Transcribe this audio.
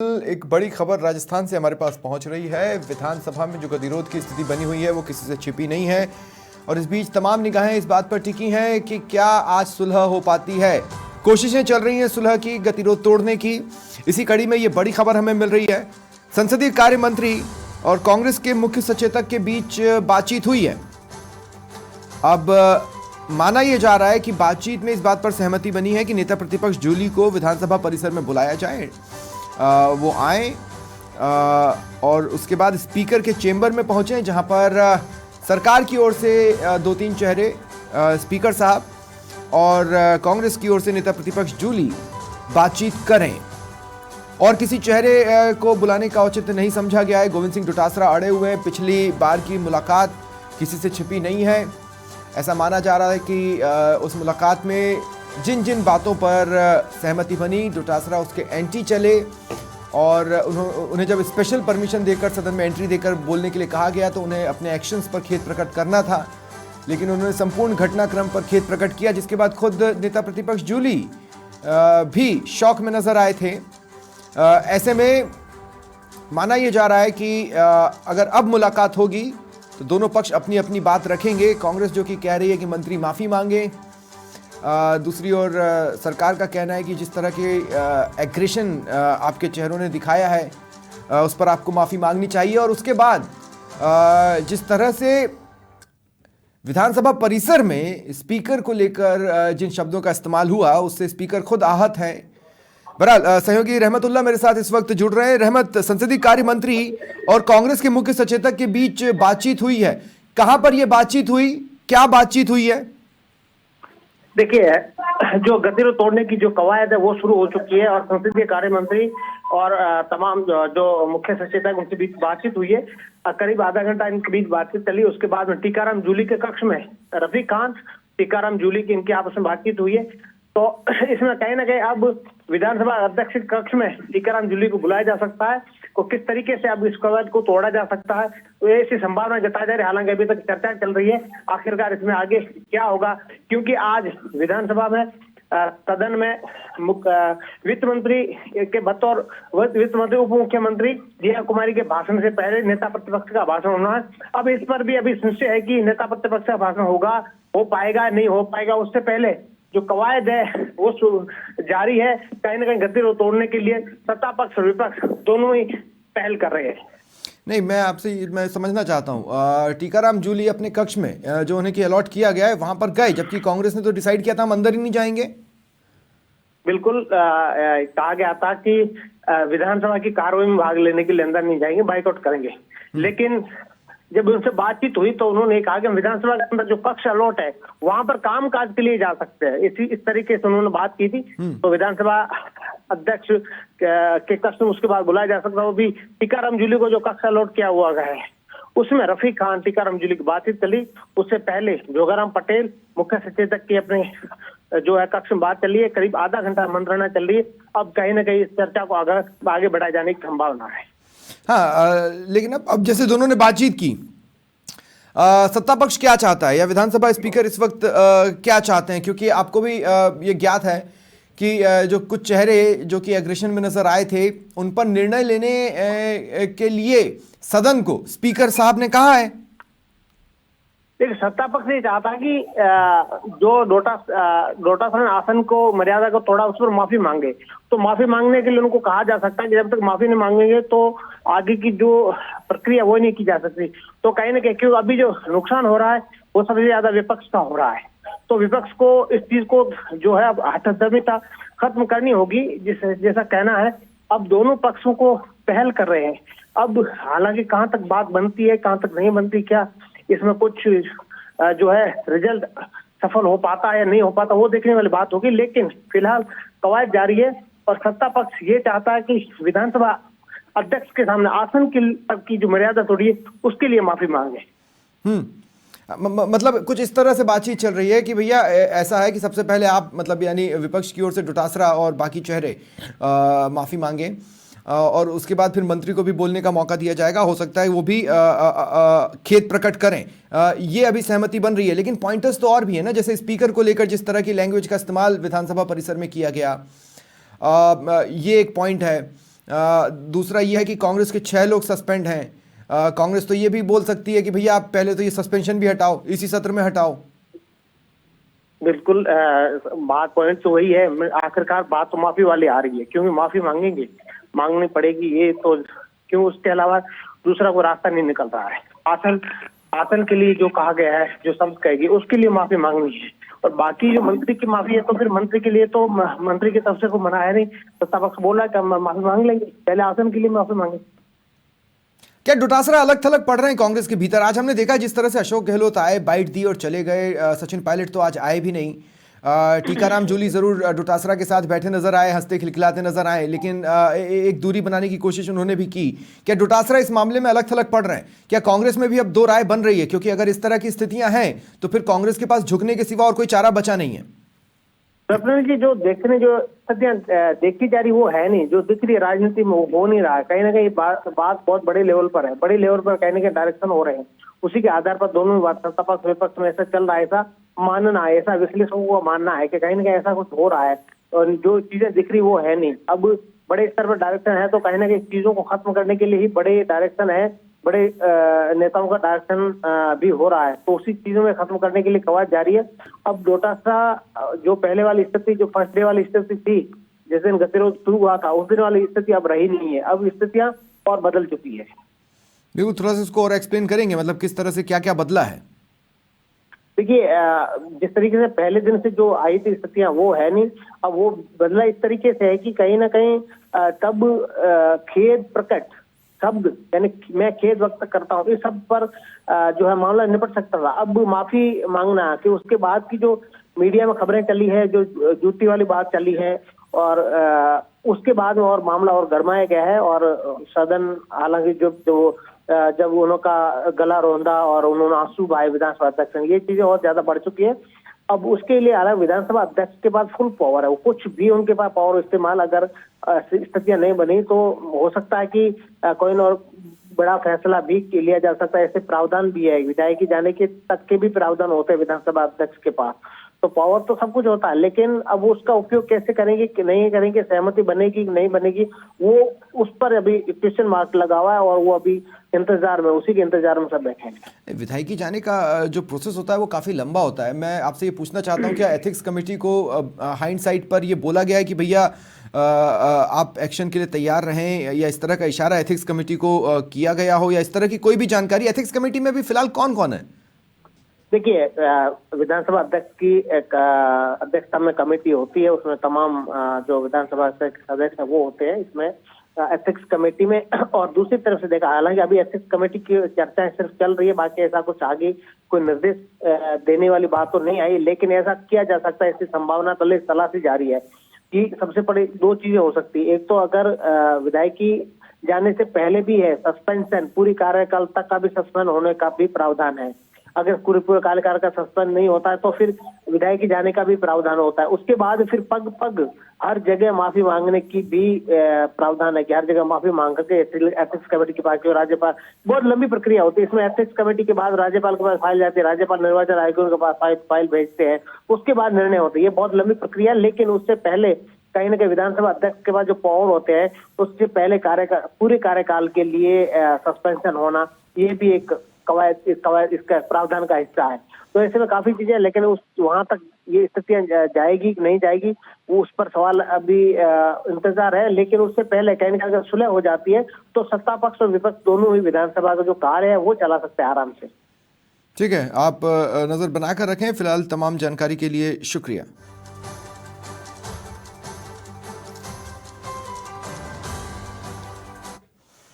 एक बड़ी खबर राजस्थान से हमारे पास पहुंच रही है। विधानसभा में जो गतिरोध की स्थिति बनी हुई है वो किसी से छिपी नहीं है और इस बीच तमाम निगाहें इस बात पर टिकी हैं कि क्या आज सुलह हो पाती है। कोशिशें चल रही हैं सुलह की, गतिरोध तोड़ने की। इसी कड़ी में ये बड़ी खबर हमें मिल रही है। संसदीय कार्य मंत्री और कांग्रेस के मुख्य सचेतक के बीच बातचीत हुई है। अब माना यह जा रहा है कि बातचीत में इस बात पर सहमति बनी है कि नेता प्रतिपक्ष जूली को विधानसभा परिसर में बुलाया जाए, वो आए और उसके बाद स्पीकर के चेंबर में पहुंचे, जहां पर सरकार की ओर से दो तीन चेहरे, स्पीकर साहब और कांग्रेस की ओर से नेता प्रतिपक्ष जूली बातचीत करें। और किसी चेहरे को बुलाने का औचित्य नहीं समझा गया है। गोविंद सिंह डोटासरा अड़े हुए हैं। पिछली बार की मुलाकात किसी से छिपी नहीं है। ऐसा माना जा रहा है कि उस मुलाकात में जिन जिन बातों पर सहमति बनी, डोटासरा उसके एंटी चले और उन्हें जब स्पेशल परमिशन देकर सदन में एंट्री देकर बोलने के लिए कहा गया तो उन्हें अपने एक्शंस पर खेद प्रकट करना था, लेकिन उन्होंने संपूर्ण घटनाक्रम पर खेद प्रकट किया, जिसके बाद खुद नेता प्रतिपक्ष जूली भी शॉक में नजर आए थे। ऐसे में माना यह जा रहा है कि अगर अब मुलाकात होगी तो दोनों पक्ष अपनी अपनी बात रखेंगे। कांग्रेस जो कि कह रही है कि मंत्री माफ़ी मांगे, दूसरी ओर सरकार का कहना है कि जिस तरह के एग्रेशन आपके चेहरों ने दिखाया है उस पर आपको माफ़ी मांगनी चाहिए। और उसके बाद जिस तरह से विधानसभा परिसर में स्पीकर को लेकर जिन शब्दों का इस्तेमाल हुआ उससे स्पीकर खुद आहत हैं। बहरहाल सहयोगी रहमतुल्लाह मेरे साथ इस वक्त जुड़ रहे हैं। रहमत, संसदीय कार्य मंत्री और कांग्रेस के मुख्य सचेतक के बीच बातचीत हुई है, कहां पर यह बातचीत हुई, क्या बातचीत हुई है? देखिए, जो गतिरोध तोड़ने की जो कवायद है वो शुरू हो चुकी है और संसदीय कार्य मंत्री और तमाम जो मुख्य सचेतक उनके बीच बातचीत हुई है। करीब आधा घंटा इनके बीच बातचीत चली। उसके बाद में टीकाराम जूली के कक्ष में रफीक खान, टीकाराम जूली की इनकी आपस में बातचीत हुई है। तो इसमें कहीं ना कहीं अब विधानसभा अध्यक्ष के कक्ष में टीकाराम जूली को बुलाया जा सकता है और किस तरीके से अब इस कवायद को तोड़ा जा सकता है, तो ऐसी संभावना जताई जा रही है। हालांकि अभी तक चर्चा चल रही है आखिरकार इसमें आगे क्या होगा, क्योंकि आज विधानसभा में सदन में वित्त मंत्री के बतौर वित्त मंत्री उप मुख्यमंत्री जिया कुमारी के भाषण से पहले नेता प्रतिपक्ष का भाषण होना है। अब इस पर भी अभी संशय है कि नेता प्रतिपक्ष का भाषण होगा, हो पाएगा नहीं हो पाएगा। उससे पहले जो कवायद है वो जारी है। कहीं ना कहीं गतिरोध तोड़ने के लिए सत्ता पक्ष और विपक्ष दोनों ही पहल कर रहे हैं। नहीं, मैं समझना चाहता हूँ, टीकाराम जूली अपने कक्ष में जो उन्हें की अलॉट किया गया है वहां पर गए, जबकि कांग्रेस ने तो डिसाइड किया था हम अंदर ही नहीं जाएंगे। बिल्कुल कहा गया था कि विधानसभा की कार्रवाई में भाग लेने के लिए अंदर नहीं जाएंगे, बाइकआउट करेंगे। लेकिन जब उनसे बातचीत हुई तो उन्होंने कहा कि विधानसभा के अंदर जो कक्ष अलॉट है वहां पर काम काज के लिए जा सकते हैं। इस तरीके से उन्होंने बात की थी। तो विधानसभा अध्यक्ष के कक्ष में उसके बाद बुलाया जा सकता है। वो भी टीकाराम जूली को जो कक्ष अलॉट किया हुआ है उसमें रफीक खान, टीकाराम जूली की बातचीत चली। उससे पहले जोगाराम पटेल मुख्य सचेतक की अपने जो है कक्ष में बात चली है। करीब आधा घंटा मंत्रणा चल रही है। अब कहीं ना कहीं इस चर्चा को आगे बढ़ाए जाने की संभावना है। हाँ, लेकिन अब जैसे दोनों ने बातचीत की, सत्ता पक्ष क्या चाहता है या विधानसभा स्पीकर इस वक्त क्या चाहते हैं? क्योंकि आपको भी ये ज्ञात है कि जो कुछ चेहरे जो कि एग्रेशन में नजर आए थे उन पर निर्णय लेने के लिए सदन को स्पीकर साहब ने कहा है। देखिए, सत्ता पक्ष ये चाहता है कि जो डोटासरा आसन को मर्यादा को तोड़ा उस पर माफी मांगे। तो माफी मांगने के लिए उनको कहा जा सकता है कि जब तक माफी नहीं मांगेंगे तो आगे की जो प्रक्रिया वो नहीं की जा सकती। तो कहीं ना कहीं क्योंकि अभी जो नुकसान हो रहा है वो सबसे ज्यादा विपक्ष का हो रहा है। तो विपक्ष को इस चीज को जो है अब हठधर्मिता खत्म करनी होगी, जैसा कहना है। अब दोनों पक्षों को पहल कर रहे हैं। अब हालांकि कहाँ तक बात बनती है, कहाँ तक नहीं बनती, क्या इसमें कुछ जो है रिजल्ट सफल हो पाता है या नहीं हो पाता, वो देखने वाली बात होगी। लेकिन फिलहाल कवायद जारी है और सत्ता पक्ष ये चाहता है कि विधानसभा अध्यक्ष के सामने आसन की जो मर्यादा तोड़ी है उसके लिए माफी मांगे। मतलब कुछ इस तरह से बातचीत चल रही है कि भैया ऐसा है कि सबसे पहले आप मतलब यानी विपक्ष की ओर से डोटासरा और बाकी चेहरे माफी मांगे और उसके बाद फिर मंत्री को भी बोलने का मौका दिया जाएगा। हो सकता है वो भी खेद प्रकट करें। ये अभी सहमति बन रही है, लेकिन पॉइंटर्स तो और भी है ना, जैसे स्पीकर को लेकर जिस तरह की लैंग्वेज का इस्तेमाल विधानसभा परिसर में किया गया, ये एक पॉइंट है। दूसरा ये है कि कांग्रेस के 6 लोग सस्पेंड हैं। कांग्रेस तो ये भी बोल सकती है कि भैया आप पहले तो ये सस्पेंशन भी हटाओ, इसी सत्र में हटाओ। बिल्कुल, बात पॉइंट तो वही है। आखिरकार बात तो माफी वाली आ रही है, क्योंकि माफी मांगनी पड़ेगी ये तो, क्यों उसके अलावा दूसरा कोई रास्ता नहीं निकल रहा है। आसन के लिए जो कहा गया है, जो शब्द कहेगी उसके लिए माफी मांगनी है। और बाकी जो मंत्री की माफी है, तो फिर मंत्री के लिए तो मंत्री की तरफ से कोई मना है नहीं, सत्ता पक्ष बोला कि हम माफी मांग लेंगे, पहले आसन के लिए माफी मांगे। क्या डोटासरा अलग थलग पड़ रहे हैं कांग्रेस के भीतर? आज हमने देखा जिस तरह से अशोक गहलोत आए, बाइट दी और चले गए। सचिन पायलट तो आज आए भी नहीं। टीकाराम जूली जरूर डोटासरा के साथ बैठे नजर आए, हंसते खिलखिलाते नजर आए, लेकिन एक दूरी बनाने की कोशिश उन्होंने भी की। क्या डोटासरा इस मामले में अलग थलग पड़ रहे हैं? क्या कांग्रेस में भी अब दो राय बन रही है? क्योंकि अगर इस तरह की स्थितियां हैं तो फिर कांग्रेस के पास झुकने के सिवा और कोई चारा बचा नहीं है। प्रफुल्ल जी, जो सत्या देखी जा रही वो है नहीं, जो दिख रही है राजनीति में वो हो नहीं रहा है। कहीं ना कहीं बात बहुत बड़े लेवल पर है, बड़े लेवल पर कहीं ना कहीं डायरेक्शन हो रहे हैं। उसी के आधार पर दोनों बात, सत्ता पक्ष विपक्ष में ऐसा चल रहा है, ऐसा मानना है, ऐसा विश्लेषकों को मानना है कि कहीं ना कहीं ऐसा कुछ हो रहा है और जो चीजें दिख रही वो है नहीं। अब बड़े स्तर पर डायरेक्शन है, तो कहीं ना कहीं चीजों को खत्म करने के लिए ही बड़े डायरेक्शन है, बड़े नेताओं का डायरेक्शन भी हो रहा है, तो उसी चीजों में खत्म करने के लिए कवायद जारी है। अब डोटासरा जो पहले वाली स्थिति, जो फर्स्ट डे वाली स्थिति थी, जिस दिन गतिरोध शुरू हुआ था, उस दिन वाली स्थिति अब रही नहीं है। अब स्थितियां और बदल चुकी है। बिल्कुल, थोड़ा सा इसको और एक्सप्लेन करेंगे, मतलब किस तरह से क्या क्या बदला है? देखिए, जिस तरीके से पहले दिन से जो आई थी स्थितियां वो है नहीं। अब वो बदला इस तरीके से है कि कहीं ना कहीं तब खेद प्रकट शब्द, यानी मैं खेद व्यक्त करता हूँ, इस सब पर जो है मामला निपट सकता था। अब माफी मांगना कि उसके बाद की जो मीडिया में खबरें चली है, जो जूती वाली बात चली है, और उसके बाद में और मामला और गरमाया गया है। और सदन हालांकि जब उनका गला रोंदा और उन्होंने आंसू बहाए विधानसभा अध्यक्ष ने, ये चीजें और ज्यादा बढ़ चुकी है। अब उसके लिए अलग विधानसभा अध्यक्ष के पास फुल पावर है, वो कुछ भी उनके पास पावर इस्तेमाल अगर स्थितियां नहीं बनी तो हो सकता है कि कोई और बड़ा फैसला भी लिया जा सकता है। ऐसे प्रावधान भी है, विधायक जाने के तक के भी प्रावधान होते हैं विधानसभा अध्यक्ष के पास। तो पावर तो सब कुछ होता है, लेकिन अब उसका उपयोग कैसे करेंगे कि नहीं करेंगे, सहमति बनेगी कि नहीं बनेगी, वो उस पर अभी क्वेश्चन मार्क लगा हुआ है। और वो अभी इंतजार में, उसी के इंतजार में सब बैठे हैं। विधायकी जाने का जो प्रोसेस होता है वो काफ़ी लंबा होता है। मैं आपसे ये पूछना चाहता हूँ, क्या एथिक्स कमेटी को हाइंडसाइट पर ये बोला गया है कि भैया आप एक्शन के लिए तैयार रहें, या इस तरह का इशारा एथिक्स कमेटी को किया गया हो, या इस तरह की कोई भी जानकारी? एथिक्स कमेटी में भी फिलहाल कौन कौन है? देखिए, विधानसभा अध्यक्ष की एक अध्यक्षता में कमेटी होती है, उसमें तमाम जो विधानसभा सदस्य है वो होते हैं इसमें एथिक्स कमेटी में। और दूसरी तरफ से देखा, हालांकि अभी एथिक्स कमेटी की चर्चाएं सिर्फ चल रही है, बाकी ऐसा कुछ आगे कोई निर्देश देने वाली बात तो नहीं आई, लेकिन ऐसा किया जा सकता है, ऐसी संभावना तलाशी जा रही है कि सबसे बड़ी दो चीजें हो सकती है। एक तो अगर विधायकी जाने से पहले भी है सस्पेंशन, पूरी कार्यकाल तक का भी सस्पेंड होने का भी प्रावधान है। अगर पूरे कार्यकाल का सस्पेंड नहीं होता है तो फिर विधायकी जाने का भी प्रावधान होता है। उसके बाद फिर पग हर जगह माफी मांगने की भी प्रावधान है कि हर जगह माफी मांग करके एथिक्स कमेटी के पास, राज्यपाल, बहुत लंबी प्रक्रिया होती है इसमें। एथिक्स कमेटी के बाद राज्यपाल के पास फाइल जाती है, राज्यपाल निर्वाचन आयोग के पास फाइल भेजते हैं, उसके बाद निर्णय होते हैं। ये बहुत लंबी प्रक्रिया, लेकिन उससे पहले कहीं ना कहीं विधानसभा अध्यक्ष के पास जो पावर होते हैं, उससे पहले पूरे कार्यकाल के लिए सस्पेंशन होना, ये भी एक कवायद इसका प्रावधान का हिस्सा है। तो ऐसे में काफी चीजें, लेकिन वहां तक ये स्थितियां जाएगी कि नहीं जाएगी, वो उस पर सवाल अभी इंतजार है। लेकिन उससे पहले कहीं ना कहीं अगर सुलह हो जाती है तो सत्ता पक्ष और विपक्ष दोनों ही विधानसभा का जो कार्य है वो चला सकते हैं आराम से। ठीक है, आप नजर बनाकर रखें। फिलहाल तमाम जानकारी के लिए शुक्रिया।